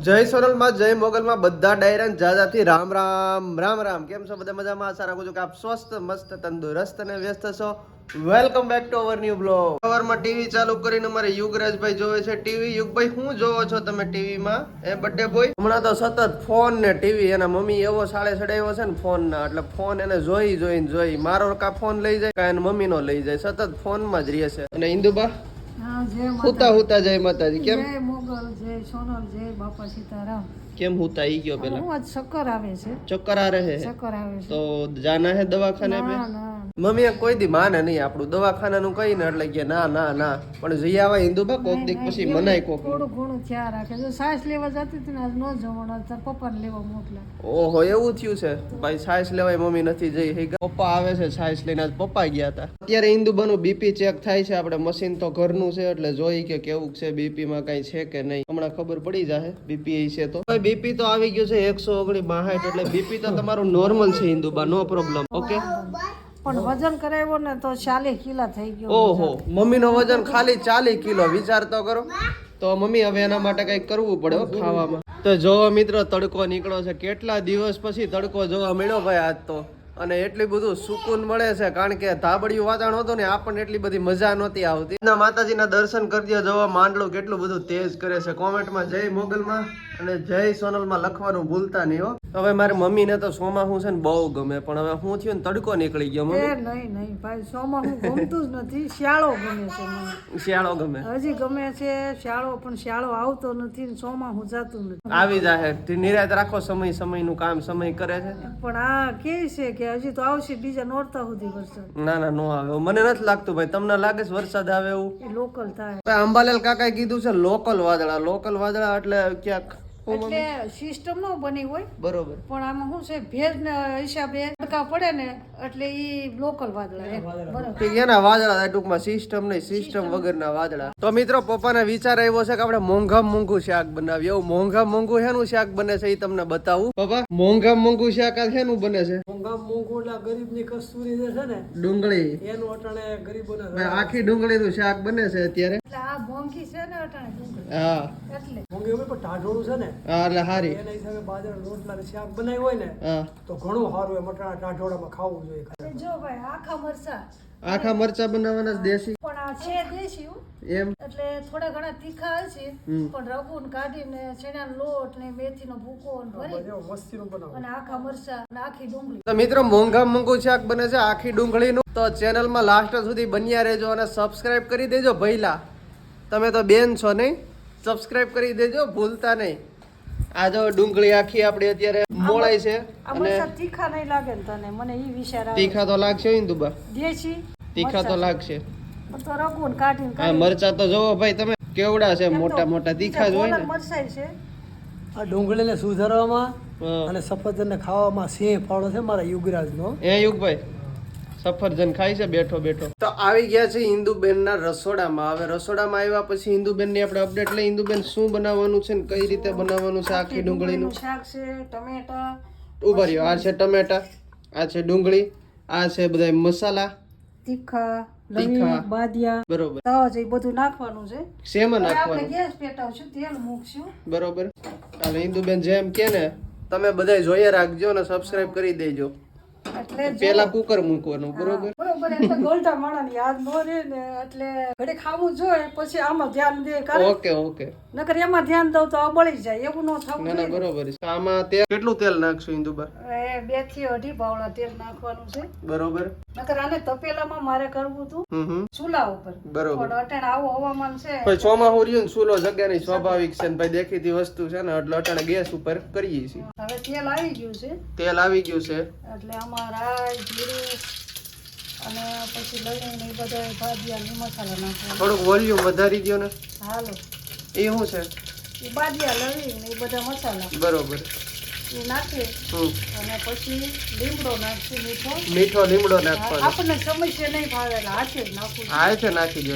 જય સોનલમાં જય મોગલમાં બધા ડાયરા જાજાથી રામ રામ રામ રામ. કેમ છો બધા મજામાં? આશા રાખું છું કે આપ સ્વસ્થ મસ્ત તંદુરસ્ત અને વ્યસ્ત છો. Welcome back to our new blog. સવારમાં ટીવી ચાલુ કરીને અમારે યુગરાજભાઈ જોવે છે ટીવી. યુગભાઈ શું જોવો છો તમે ટીવીમાં? એ બર્થડે બોય હમણાં તો સતત ફોન ને ટીવી. એના મમ્મી એવો સાડે સડાવ્યો છે ને ફોન ના, એટલે ફોન એને જોઈ મારો કા ફોન લઈ જાય કા એના મમ્મી નો લઈ જાય, સતત ફોન માં જ રહે છે. અને ઇન્દુબા હુતા જય માતાજી. કેમ જય મોગલ, જય સોનલ, જય બાપા સીતારામ. કેમ હુતા ઈ ગયો પેલા? હું આજ ચક્કર આવે છે. ચક્કર આ રહે ચક્કર આવે છે તો જાના હે દવાખાને पे? મમ્મી કોઈ દી માને નહીં આપણું દવાખાનાનું કઈ ને એટલે કે ના ના ના, પણ જઈ આવા ઇન્દુબા કોક દીક પછી મનાય કોક. થોડું ઘણું ખ્યાલ રાખે. જો સાસ લેવા જતી હતી ને આજ ન જવાનું, તાર પપ્પાને લેવા મોકલા. ઓહો એવું થયું છે ભાઈ? સાસ લેવાય મમ્મી નથી જઈ. પપ્પા આવે છે સાસ લઈને, આજ પપ્પા ગયા હતા. અત્યારે ઇન્દુબાનું બીપી ચેક થાય છે. આપણે મશીન તો ઘરનું છે એટલે જોઈ કે કેવું છે, બીપી માં કઈ છે કે નહીં. હમણાં ખબર પડી જાય બીપી છે તો. બીપી તો આવી ગયું છે 149, એટલે બીપી તો તમારું નોર્મલ છે ઇન્દુબા, નો પ્રોબ્લેમ. ઓકે, પણ વજન કરાવ્યો ને તો 40 કિલો થઈ ગયો. ઓહો, મમ્મી નો વજન ખાલી 40 કિલો. વિચાર તો કરો. તો મમ્મી હવે એના માટે કઈક કરવું પડે ખાવામાં. તો જોવો મિત્રો, તડકો નીકળ્યો છે. કેટલા દિવસ પછી તડકો જોવા મળ્યો ભાઈ આજ તો. અને એટલી બધું સુકૂન મળે છે, કારણ કે ધાબડિયું વાતાવરણ હતું ને, આપણને એટલી બધી મજા નહોતી આવતી. માતાજીના દર્શન કરી દો. જોવા માંડલું કેટલું બધું તેજ કરે છે. કોમેન્ટમાં જય મોગલમાં અને જય સોનલમાં લખવાનું ભૂલતા નહીં હો. હવે મારી મમ્મીને તો સોમાહું છે ને બહુ ગમે, પણ હવે હું થયું ને તડકો નીકળી ગયો. મમ્મી નહીં ભાઈ, સોમાહું ગમતું જ નથી. શિયાળો ગમે છે મને. શિયાળો ગમે? હજી ગમે છે શિયાળો, પણ શિયાળો આવતો નથી ને સોમાહું જાતું નથી. આવી જાય નિરાત રાખો. સમયનું કામ સમય કરે છે. પણ આ કે છે કે હજી તો આવશે બીજા નોરતા સુધી વરસાદ. ના ના, નો આવે. મને નથી લાગતું ભાઈ. તમને લાગે છે વરસાદ આવે એવું? એ લોકલ થાય. અંબાલાલ કાકાએ કીધું છે લોકલ વાદળા. લોકલ વાદળા એટલે ક્યાંક એટલે સિસ્ટમ નો બની હોય બરોબર, પણ આમાં શું છે, ભેજ ના હિસાબે તડકા પડે ને એટલે ઈ લોકલ વાદળા. બરોબર, એના વાદળા ટૂંકમાં સિસ્ટમ નહીં, સિસ્ટમ વગરના વાદળા. તો મિત્રો, પપ્પાને વિચાર આવ્યો છે કે આપણે મોંઘું શાક બનાવીએ. એવું મોંઘું શેનું શાક બને છે એ તમને બતાવું. પપ્પા, મોંઘું શાક આ શેનું બને છે? મોંઘું ગરીબ ની કસ્તુરી જે છે ને, ડુંગળી. એનું અટાણે ગરીબોને આખી ડુંગળી નું શાક બને છે અત્યારે. એટલે આ મોંઘી છે ને અટાણે ડુંગળી. હા, એટલે મોંઘી હોય પણ ટાઢોળું છે ને, હા એટલે હારી. એના હિસાબે બાજરા રોટલા ને શાક બનાવ્યું હોય ને, હા તો ઘણું સારું એમ અટાણા ટાઢોળામાં ખાવું જોઈએ. જો ભાઈ, આખા મરચા બનાવવાના દેશી. પણ આ છે દેશી એમ એટલે થોડા ઘણા તીખા હશે, પણ રગુન કાઢીને ચણાનો લોટ ને મેથીનો ભૂકો ભરી મસ્તીનું બનાવો અને આખા મરચા અને આખી ડુંગળી. તો મિત્રો, મોંઘું શાક બને છે આખી ડુંગળીનું. તો ચેનલમાં લાસ્ટ સુધી બન્યા રહેજો અને સબસ્ક્રાઇબ કરી દેજો. ભઈલા તમે તો બેન છો નહીં, સબસ્ક્રાઇબ કરી દેજો ભૂલતા નહીં. આ જો ડુંગળી આખી આપડી અત્યારે મોળાઈ છે. અને તીખા નહીં લાગે ને તને? મને ઈ વિચાર આવે. તીખા તો લાગશે ઇન્દુબા? દેશી તીખા તો લાગશે. તો રગુન કાઢીને આ મરચા તો જોવો ભાઈ તમે કેવડા છે, મોટા મોટા તીખા જ હોય ને. મરચાઈ છે. આ ડુંગળીને સુધારવામાં અને સફરજનને ખાવામાં સિંહ ફાળો છે મારા યુગરાજનો. એ યુગભાઈ સફરજન ખાય છે બેઠો બેઠો. તો આવી ગયા છે ઇન્દુબેન ના રસોડામાં. હવે રસોડામાં આવ્યા પછી ઇન્દુબેન ની આપણે અપડેટ લઈ. ઇન્દુબેન શું બનાવવાનું છે ને કઈ રીતે બનાવવાનું છે? આખી ડુંગળીનું શાક છે, ટમેટા ઉભા રહ્યો. આ છે ટમેટા, આ છે ડુંગળી, આ છે બધા મસાલા તીખા, લવિંગ, બાદિયા, બરોબર. તજ એ બધું નાખવાનું છે. શેમાં આપણે નાખવાનું? ગેસ પેટાવશું, તેલ મૂકશું. બરોબર. હાલે ઇન્દુબેન જેમ કે ને તમે બધા જોઈએ રાખજો અને સબસ્ક્રાઇબ કરી દેજો. એટલે પેલા કુકર મૂકવાનું. બરોબર બરોબર. એટલે ગોલટા માણાની યાદ ન રહે ને, એટલે ઘડી ખાવું જોઈએ પછી આમાં ધ્યાન દે. Okay okay. નકર એમાં ધ્યાન દઉં તો આ બળી જાય. એવું ન થવું ના ના, બરોબર છે. આમાં તેલ કેટલું તેલ નાખશું ઇન્દુબા? 2 થી 2.5 પાવડા તેલ નાખવાનું છે. બરોબર. નકર આને તપેલામાં મારે કરવું હતું ચૂલા ઉપર. બરોબર. પણ અટાણે આવું હવામાન છે. ભાઈ ચોમાસું રહ્યું ને ચૂલો જગ્યાની સ્વાભાવિક છે ને ભાઈ, દેખીતી વસ્તુ છે ને, એટલે અટાણે ગેસ ઉપર કરીએ છીએ. હવે તેલ આવી ગયું છે. તેલ આવી ગયું છે એટલે આમાં રાઈ, જીરું અને પછી લવિંગ ને એ બધા બાદિયા ને મસાલા નાખવાના. થોડુંક વોલ્યુમ વધારી દો ને. હાલો, એ શું છે? એ બાદિયા, લવિંગ ને એ બધા મસાલા બરોબર. એ નાખીએ અને પછી લીમડો નાખીએ. મીઠો લીમડો નાખવાનો. આપણને સમસ્યા નહીં ભાવે એટલે હાથે જ નાખવું. હાથે નાખી દો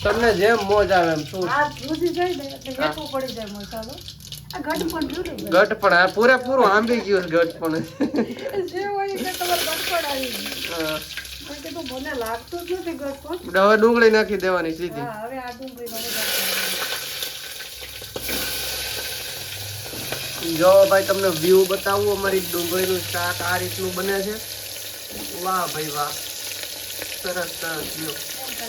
તમને જેમ મોજ આવે એમ. શું આ ધૂજી જાય ને એટલે વેઠવું પડી જાય મસાલો. આ ઘટ પણ જોયું ગટ પણ આ પૂરેપૂરું આંબી ગયું ગટ પણ જે હોય કે તમારે ગટપણ આવી ગયું. મેં કીધું મને લાગતું જ નથી ગટપણ. હવે ડુંગળી નાખી દેવાની સીધી. હા, હવે આ ડુંગળી મને જો ભાઈ તમને વ્યૂ બતાવું અમારી ડુંગળીનું શાક આ રીતનું બને છે. વાહ ભાઈ વાહ, સરસ સરસ વ્યૂ.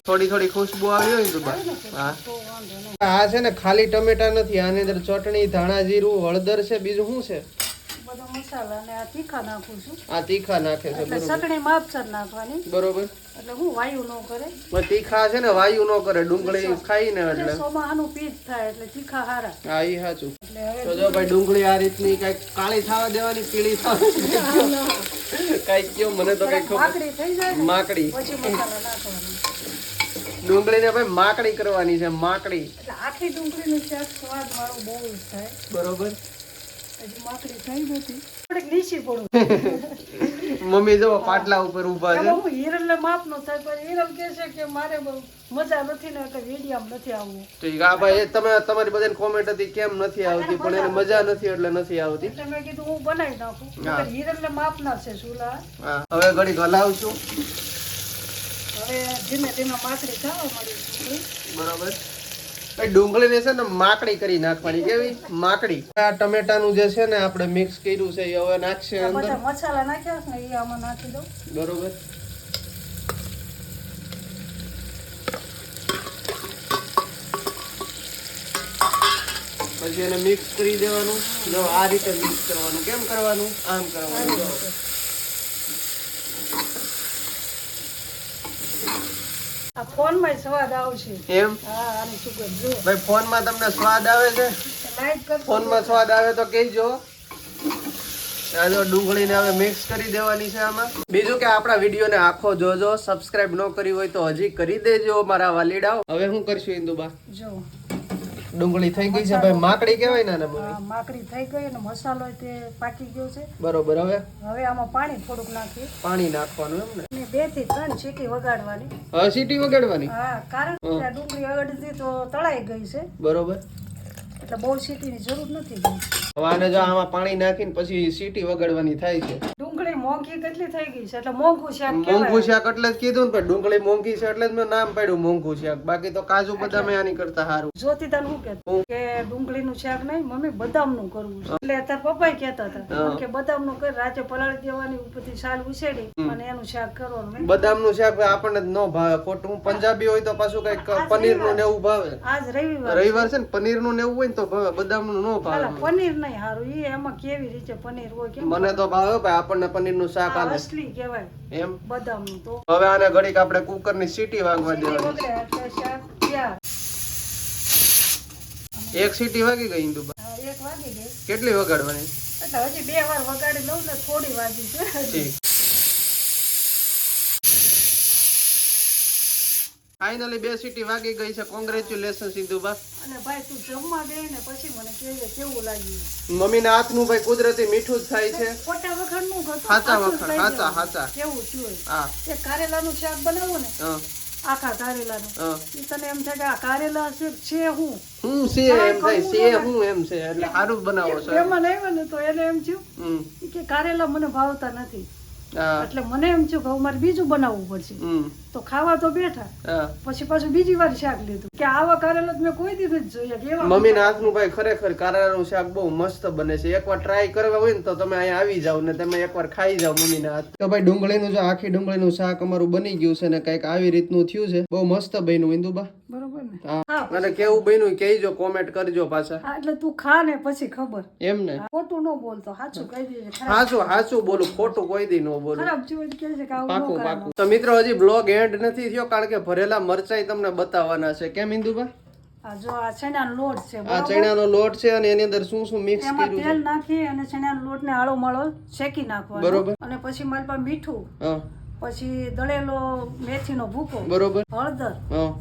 થોડી થોડી ખુશ્બુ આવી હોય ને તો બા. હા આ છે ને ખાલી ટમેટા નથી, આની અંદર ચટણી, ધાણા જીરું, હળદર છે, બીજું શું છે? બધા મસાલા અને આ તીખા નાખું છું. આ તીખા નાખે છે. એટલે બરોબર ચટણી માપસર નાખવાની. બરોબર. એટલે હું વાયુ ન કરે. પણ તીખા છે ને વાયુ ન કરે, ડુંગળી ખાઈને એટલે સોમાહાનું પીઠ થાય એટલે તીખા હારા. હા ઈ સાચું. એટલે હવે તો જો ભાઈ ડુંગળી આ રીતની કઈક કાળી થવા દેવાની, પીળી થવા કઈક કયો મને તો કઈ ખબર. માકડી થઈ જાય ને માકડી. પછી મસાલા નાખવાના. ડુંગળીને ભાઈ માકડી કરવાની છે, માકડી. એટલે આખી ડુંગળીનું શાક સ્વાદ વાળું બહુ જ થાય. બરોબર. હજી માકડી થઈ નથી, થોડીક નીચી પડું. મમ્મી જો પાટલા ઉપર ઊભા છે. એમાં હું હિરલને માપ નો થાય, પણ હિરલ કહે છે કે મારે બહુ મજા નથી ને એટલે વિડીયામાં નથી આવવું. ઠીક. હા ભાઈ, એ તમે તમારી બધાની કોમેન્ટ હતી કેમ નથી આવતી, પણ એને મજા નથી એટલે નથી આવતી. એટલે મેં કીધું હું બનાવી નાખું. હિરલને માપના છે ચૂલા. હા હવે ઘડીક હલાવશું. હવે ધીમે ધીમે માકડી થવા મળી. બરોબર. ભાઈ ડુંગળીને છે ને માકડી કરી નાખવાની. કેવી માકડી? આ ટમેટાનું જે છે ને આપણે મિક્સ કર્યું છે એ હવે નાખશે અંદર. બધા મસાલા નાખ્યા છે ને એ આમાં નાખી દઉં. બરોબર. પછી એને મિક્સ કરી દેવાનું. જો આ રીતે મિક્સ કરવાનું. કેમ કરવાનું? આમ કરવાનું. આ ફોનમાં સ્વાદ આવશે. એમ? હા, આની સુગંધ જો. ભાઈ ફોનમાં તમને સ્વાદ આવે છે? લાઈટ કરતો. ફોનમાં સ્વાદ આવે તો કહેજો. આ જો ડુંગળીને હવે મિક્સ કરી દેવાની છે આમાં. બીજું કે આપણા વિડીયોને આખો જોજો, સબસ્ક્રાઇબ ન કરી હોય તો હજી કરી દેજો મારા વાલીડાઓ. હવે શું કરશું ઇન્દુબા? જો ડુંગળી થઈ ગઈ છે ભાઈ, માકડી કહેવાય ને મમ્મી. આ માકડી થઈ ગઈ અને મસાલો તે પાકી ગયો છે. બરોબર. હવે હવે આમાં પાણી થોડુંક નાખીએ પાણી નાખવાનું એમ ને? અને 2 થી 3 સીટી વગાડવાની. હવે સીટી વગાડવાની. હા, કારણ કે આ ડુંગળી અડધી તો તળાઈ ગઈ છે બરોબર. એટલે બહુ સીટીની જરૂર નથી ગઈ. હવે આને જો આમાં પાણી નાખીને પછી સીટી વગાડવાની થાય છે. ડુંગળી મોંઘી કેટલી થઈ ગઈ છે એટલે મોંઘું શાક મોંઘું કહેવાય. શાક એટલે જ કીધું ને, પણ ડુંગળી મોંઘી છે એટલે જ મેં નામ પાડ્યું મોંઘું શાક. બાકી તો કાજુ બદામ આની કરતા સારું. જોતી તને શું કહેતું કે ડુંગળીનું શાક નહીં મમ્મી બદામનું કરવું છે. એટલે તાર પપ્પાએ કહેતા હતા કે બદામનું કરી રાતે પલાળી દેવાની, ઉપરથી છાલ ઉછેડી અને એનું શાક કરવાનું. બદામનું શાક આપણને ન ભાવે. ખોટું પંજાબી હોય તો પાછું કઈક પનીરનું ને એવું ભાવે. આજ રવિવાર રવિવાર છે ને, પનીરનું ને એવું હોય ને તો ભાવે, બદામનું ન ભાવે. પનીર નહીં હારું, એ એમાં કેવી રીતે પનીર હોય કેમ મને તો ભાવે ભાઈ, આપણને પનીરનું શાક આ આવે અસલી કહેવાય એમ. બદામનું. તો હવે આને ઘડીક આપણે કુકરની સીટી વાગવા સીટી દેવાની. વગડે એટલે શાક તૈયાર. એક સીટી વાગી ગઈ ઇન્દુબા. હા, 1 વાગી ગઈ કેટલી વગાડવાની? એટલે હજી 2 વાર વગાડી લઉં ને, થોડી વાગી છે હજી. ઠીક. ફાઇનલી 2 સીટી વાગી ગઈ છે. કોંગ્રેચ્યુલેશન સિંધુબા. અને ભાઈ તું જમવા દે ને પછી મને કહેજે કેવું લાગ્યું. મમ્મીના હાથનું ભાઈ કુદરતી મીઠું જ થાય છે. ખોટા વખાણનું હતું, હાચા સાચું જ વખાણ, કહી હાચા, દેવાનું. હાચા. કેવું થયું હા. એ કારેલાનું શાક બનાવો ને, હા, આખા કારેલાનું, હા. ઈ તને એમ થાય કે આ કારેલા છે હું હું છે એમ થાય છે, હું એમ છે એટલે સારું જ બનાવો છો. મહેમાન આવ્યો ને તો એને એમ થયું હમ. ઈ કે કારેલા મને ભાવતા નથી. હા. એટલે મને એમ થયું કે હવે મારે બીજું બનાવવું પડશે. હમ. તો ખાવા તો બેઠા, હા. પછી પાછું બીજી વાર શાક લીધું કે આવા કારેલા તો મેં કોઈ દીધું જ જોઈએ કે એવા મમ્મીના હાથનું ભાઈ ખરેખર કારેલાનું શાક બહુ મસ્ત બને છે. એકવાર ટ્રાય કરવા હોય ને તો તમે અહીંયા આવી જાવ ને તમે એકવાર ખાઈ જાવ મમ્મીના હાથ. તો ભાઈ ડુંગળીનું જો આખી ડુંગળીનું શાક અમારું બની ગયું છે ને કંઈક આવી રીતનું થયું છે. બહુ મસ્ત બન્યું ઇન્દુબા. બરોબર ને. હા. અને કેવું બન્યું કહેજો, કોમેન્ટ કરજો પાછા. હા, એટલે તું ખા ને પછી ખબર. એમ ને? ખોટું ન બોલતો, સાચું કહી દેજે. હાચું હાચું બોલું, ખોટું કોઈ દી ન બોલું. ખરાબ થયું એટલે કહે છે કે આવું ન પાકું કરાય. પાકું. તો મિત્રો હજી બ્લોગ એન્ડ નથી થયો કારણ કે ભરેલા મરચાઈ તમને બતાવવાના છે. કેમ ઇન્દુબા? આ જો આ ચણાનો લોટ છે, આ બરાબર? ચણાનો લોટ છે અને એની અંદર શું શું મિક્સ એમાં કર્યું તેલ છે? નાખી અને ચણાનો લોટ ને આળો માળો શેકી નાખવાનો. બરોબર. અને પછી મારી પાસે મીઠું, હા. પછી દળેલો મેથીનો ભૂકો, બરોબર. હળદર હા.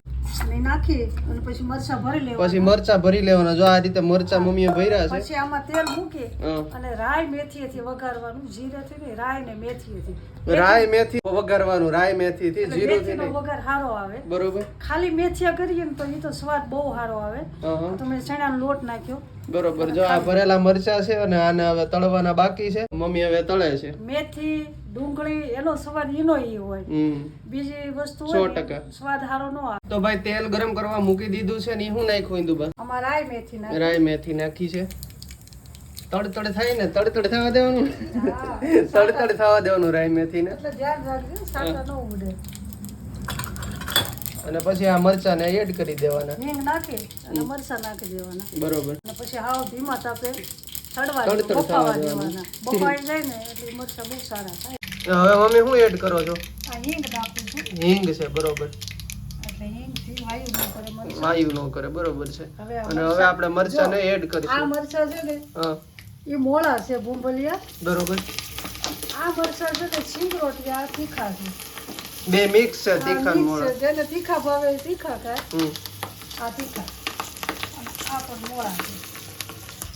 અને નાખી અને પછી મરચાં ભરી પછી લેવાના. મરચા ભરી લેવાના. જો આ રીતે મરચા મમ્મીએ ભર્યા છે. પછી આમાં તેલ મૂકી હા. અને રાઈ મેથીથી વઘારવાનું. જીરેથી નહીં, રાઈ ને મેથીથી. રાઈ મેથી વઘારવાનું. રાઈ મેથી થી એટલે જીરું થી મેથીનો નહીં. વઘાર સારો આવે. બરોબર. ખાલી મેથીયા કરીએ ને તો એ તો સ્વાદ બહુ સારો આવે. હા, હા. તો મેં ચણાનો લોટ નાખ્યો, બરોબર. જો આ ભરેલા મરચા છે અને આને હવે તળવાના બાકી છે. મમ્મી હવે તળે છે. મેથી ડુંગળી એનો સ્વાદ એનો ઈ હોય. હમ. બીજી વસ્તુ 100% હોય ને, સ્વાદ સારો ન આવે. તો ભાઈ તેલ ગરમ કરવા મૂકી દીધું છે ને ઈ હું નાખ્યું ઇન્દુબા? આમાં રાઈ મેથી નાખી. રાઈ મેથી નાખી છે. તડતડ થાય ને તડતડ થવા દેવાનું તડતડ થવા દેવાનું રાઈ મેથી ને એટલે ધ્યાન રાખજો સાટા ન ઉડે. અને પછી આ મરચાં ને એડ કરી દેવાના હિંગ નાખી અને મરચાં નાખી દેવાના બરોબર અને પછી હાવ ધીમા તાપે ચડવા તડતડ બફાવા થવા દેવાના. બફાઈ જાય ને એટલે મરચાં બહુ સારા થાય. હવે મમ્મી શું એડ કરો છો આ હિંગ નાખું છું હિંગ છે બરોબર એટલે હિંગથી વાયુ ન કરે મરચાં. વાયુ ન કરે બરોબર છે હવે આ અને હવે આપણે મરચાં ને એડ આ કરીશું મરચાં છે ને હા એ મોળા છે ભૂંભલિયા. બરોબર આ મરચાં છે ને સિંગરોટી આ તીખા છે. બે મિક્સ છે આ તીખા mix મોળા છે. જેને તીખા ભાવે એ તીખા ખાય. હમ આ તીખા અને આ પણ મોળા છે.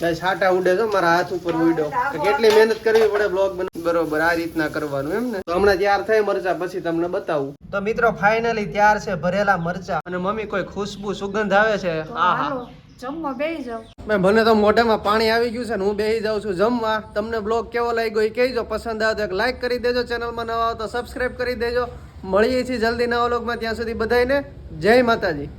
ગાઈસ છાટા ઉડે છે મારા હાથ ઉપર ઉડ્યો તો કેટલી મહેનત કરવી પડે બ્લોગ બરોબર આ રીતના કરવાનું એમ ને તો હમણાં તૈયાર થાય મરચા પછી તમને બતાવું તો મિત્રો ફાઇનલી તૈયાર છે ભરેલા મરચા અને મમ્મી કોઈ ખુશ્બુ સુગંધ આવે છે તો આહા હાલો જમવા બેસી જાવ. મને તો મોઢામાં પાણી આવી ગયું છે ને હું બેસી જાઉં છું જમવા. તમને બ્લોગ કેવો લાગ્યો એ કહેજો. પસંદ આવે તો એક લાઈક કરી દેજો, ચેનલમાં નવા આવો તો સબસ્ક્રાઇબ કરી દેજો. મળીએ છીએ જલ્દી નવા બ્લોગમાં. ત્યાં સુધી બધાને જય માતાજી.